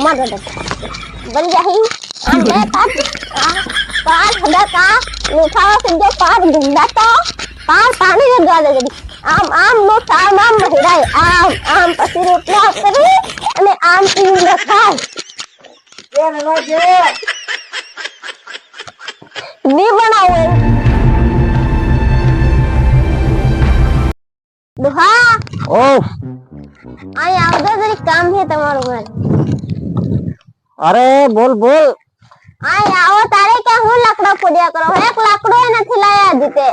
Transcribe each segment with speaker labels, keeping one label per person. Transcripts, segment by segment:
Speaker 1: मत बन जाही अंडे का पार हदा का मीठा से जो पार गुंडा तो पार पानी में डाले जदी આમ આમ નો આમ આમ હિરાય આમ આમ પછી રોટલા કરી અને આમ પીને ખાય
Speaker 2: એ નનો જે
Speaker 1: ની બનાવે દુહા
Speaker 2: ઓ
Speaker 1: આય આવજો જરી કામ છે તમારું ઘર
Speaker 2: અરે બોલ બોલ
Speaker 1: આય આવો તારે કે હું લાકડા ફોડ્યા કરો એક લાકડો નથી લાયા દીતે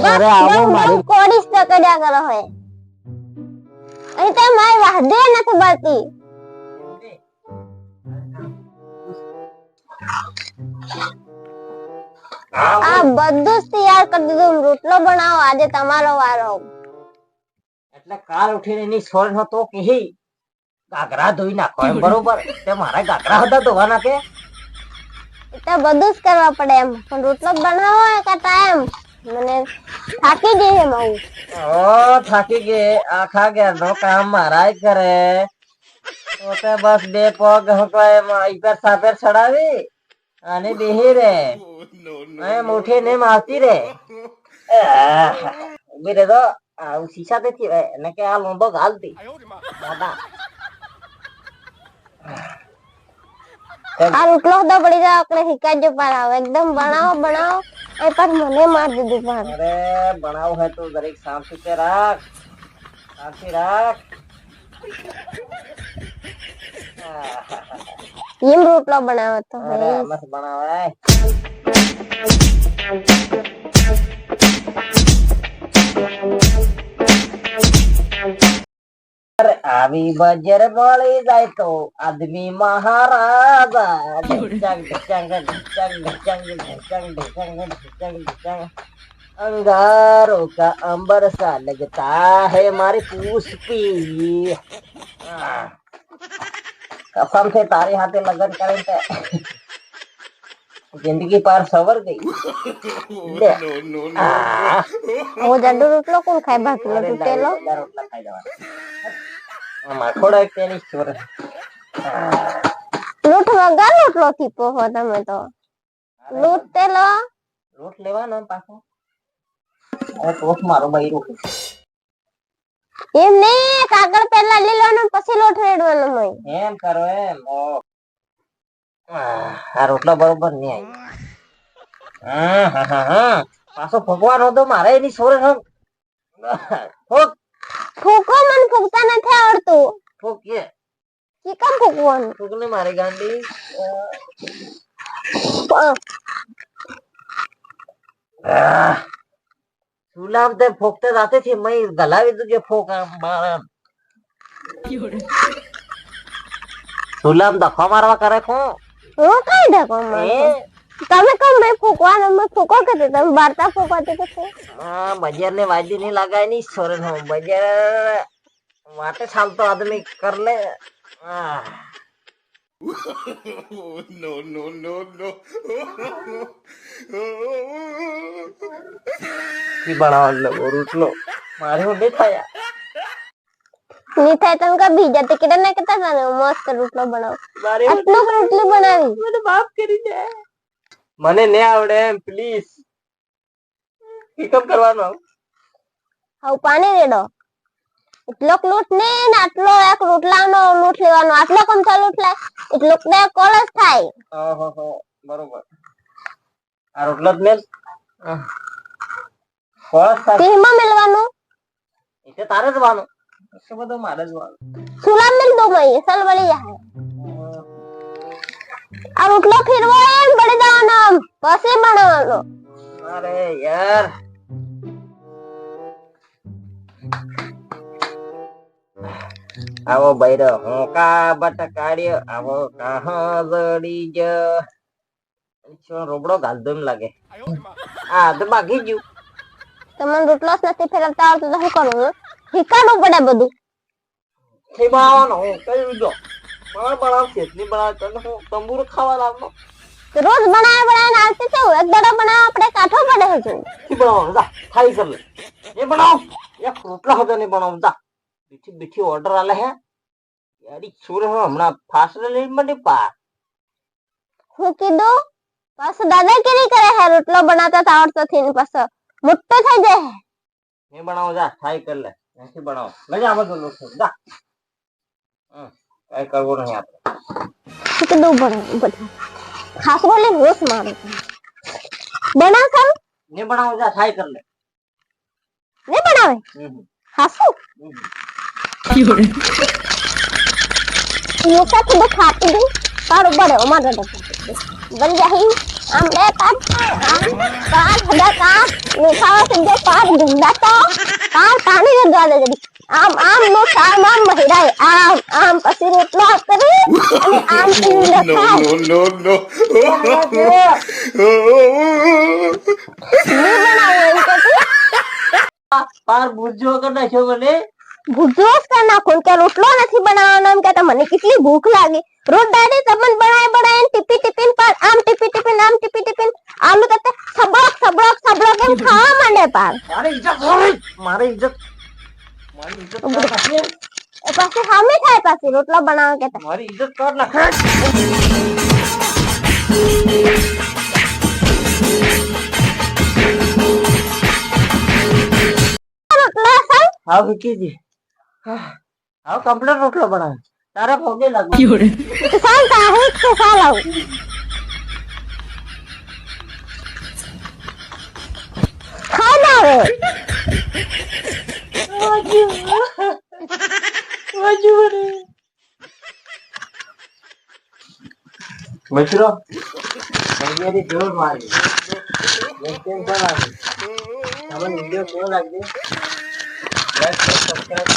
Speaker 2: અરે આવો મારી
Speaker 1: કોડીસ તો કર્યા કરો હે અહીં તો મારી વાહદે નથી બળતી આ બધું જ તૈયાર કરી દીધું રોટલો બનાવો આજે તમારો વારો
Speaker 2: એટલે કાલ ઉઠીને એની સોર હતો કે ગાગરા ધોઈ નાખો એમ બરોબર તે મારા ગાગરા હતા ધોવાના કે
Speaker 1: તો બધું જ કરવા પડે એમ પણ રોટલો બનાવો કે ટાઈમ મને થાકી ગઈ છે માઉ
Speaker 2: ઓ થાકી ગઈ આખા ઘેર નો કામ મારા જ કરે તો તે બસ બે પગ હકવાય ઈપર સાપેર ચડાવી અને બેહી રે એ મુઠી ને મારતી રે ઉભી રે તો આ શીશા દેખી એને કે આ લોંદો ઘાલતી દાદા
Speaker 1: આ રોટલો તો પડી જાય આપણે શીખાજો પારાવ એકદમ બનાવો બનાવો એ પર મને માર દીધું પણ
Speaker 2: અરે બનાવ હે તો દરેક શાંતિ से રાખ શાંતિ રાખ
Speaker 1: એમ રોટલો બનાવો તો
Speaker 2: અરે મસ્ત બનાવાય અરે આવી બજર મળી જાય તો આદમી મહારાજા ઢચંગ ઢચંગ ઢચંગ ઢચંગ ઢચંગ ઢચંગ ઢચંગ ઢચંગ अंगारों का अंबर सा लगता है मारी पुष्पी कसम से तारे हाथे लगन करे ते जिंदगी पार सवर गई
Speaker 1: वो जड्डू रोटलो कोण ખાય બાકી તૂટેલો
Speaker 2: રોટલા ખાઈ જવા માખોડા એક તેની ચોર
Speaker 1: લોટ વગર રોટલો થીપો હો તમે તો લોટ તેલો
Speaker 2: લોટ લેવાનો પાછો અરે ટોસ મારો બૈરો
Speaker 1: એમ ને કાગળ પહેલા લઈ લેવાનો પછી લોટ રેડવાનો મય
Speaker 2: એમ કરો એમ આ રોટલો બરોબર નહીં આવી પાછો ભગવાન હતો મારે એની સોરે ફૂક
Speaker 1: ફૂકો મને ફૂકતા નથી આવડતું
Speaker 2: ફૂક કે
Speaker 1: કેમ ફૂકવાનું
Speaker 2: ફૂક ને મારી ગાંડી સુલામ તે ફોકતે જાતે થી મય ગલાવી તુજે ફોક મારા સુલામ દફા મારવા કરે કો
Speaker 1: હું કઈ દેખો તમે કેમ બે ફૂકવાનું મેં ફૂકો કે તમે બારતા ફૂકવાતે તો
Speaker 2: હા બજાર ને વાજી નહીં લગાય ની સોરન હો બજાર વાતે ચાલતો આદમી કર લે
Speaker 3: no, no, no, no.
Speaker 2: કી બનાવવાનો રોટલો મારે હું નહીં થાય
Speaker 1: ની થાય તમે કા બીજા તે કેડા ના કેતા ને મસ્ત રોટલો બનાવ
Speaker 2: મારે
Speaker 1: આટલો રોટલી બનાવી
Speaker 2: મને માફ કરી દે મને ન આવડે એમ પ્લીઝ કેમ કરવાનો
Speaker 1: હાઉ પાણી રેડો એટલો લોટ ને આટલો એક રોટલાનો લોટ લેવાનો આટલો કમ થા લોટ લાય એટલો બે કોલસ થાય
Speaker 2: ઓહો બરોબર આ રોટલો જ મેલ કોળસ થાય
Speaker 1: તેમાં મેલવાનું
Speaker 2: એટલે તારે જ વાનું એ બધું મારે જ વાનું
Speaker 1: સુલા મેલ દો મય સલ વળી જાય આ રોટલો ફેરવો એમ બળી જવાનો પછી બનાવવાનો
Speaker 2: અરે યાર આવો બૈરો હું કા બટકાડ્યો આવો કહા જડી જ રોબડો ગાલદો એમ લાગે આ તો બાકી ગયું
Speaker 1: તમને રોટલો જ નથી ફેરવતા આવડતું તો શું કરવું શીખવાનું પડે બધું
Speaker 2: થઈ બનાવવાનો હું કઈ જો બનાવ કેટલી બનાવ તને હું તંબુરો ખાવા લાવનો
Speaker 1: રોજ બનાવીને આવતી છે એક દાડો બનાવ આપણે કાઠો પડે છે
Speaker 2: કી બનાવવાનો જા ખાઈ કર લે એ બનાવ એક રોટલા હતો ને બનાવ જા બીઠી બીઠી ઓર્ડર આલે હે યારી સુર હમણાં ફાસલે લઈ મને પા
Speaker 1: હું કીધું પાછો દાદાગીરી કરે હે રોટલો બનાવતા તો આવડતો થી ને પાછો મોટો થઈ જાય હે.
Speaker 2: મેં બનાવો જા ટ્રાય કર લે નથી બનાવો લઈ જા બધું લોટ જા કઈ કરવું નહીં આપણે
Speaker 1: હું કીધું બધું ખાસ બોલે હોશ મારો બના કર
Speaker 2: ને બનાવો જા ટ્રાય કર લે
Speaker 1: ને બનાવે ખાસું ये सब तो खाती थी पर बड़े उमर दे बन जाही हम ले पार हदा का मीठा से जो पार गुंडा तो पार पानी के गाले जदी આમ નો સામ આમ મહિરાય આમ પછી રોટલો કરે અને આમ પીને ખાય
Speaker 3: No, no,
Speaker 1: ની બનાવે એમ કે
Speaker 2: પાર બુજો કર નાખ્યો મને
Speaker 1: ભૂજોસ કર નાખો કે રોટલો નથી બનાવવાનો એમ કે મને કેટલી ભૂખ લાગી રોજ દાદી તમને બનાય ટીપી ટીપીન પર આમ ટીપી ટીપીન આલુ તતે સબળક એમ ખાવા માંડે પાર
Speaker 2: મારી ઇજ્જત
Speaker 1: એ પાછી સામે થાય પાછી રોટલા બનાવ કે
Speaker 2: મારી ઇજ્જત કર નાખે
Speaker 1: રોટલા સા
Speaker 2: હા વિકીજી હા કમ્પ્લીટ રોટલો બનાવે તારે ભોગે લાગુ
Speaker 1: સાલ કાહે છે સાલ આવ ખાના રે
Speaker 2: મિત્રો મંગિયારી જોર મારી કેમ ચાલે તમને વિડિયો કેવો લાગ્યો લાઈક સબસ્ક્રાઇબ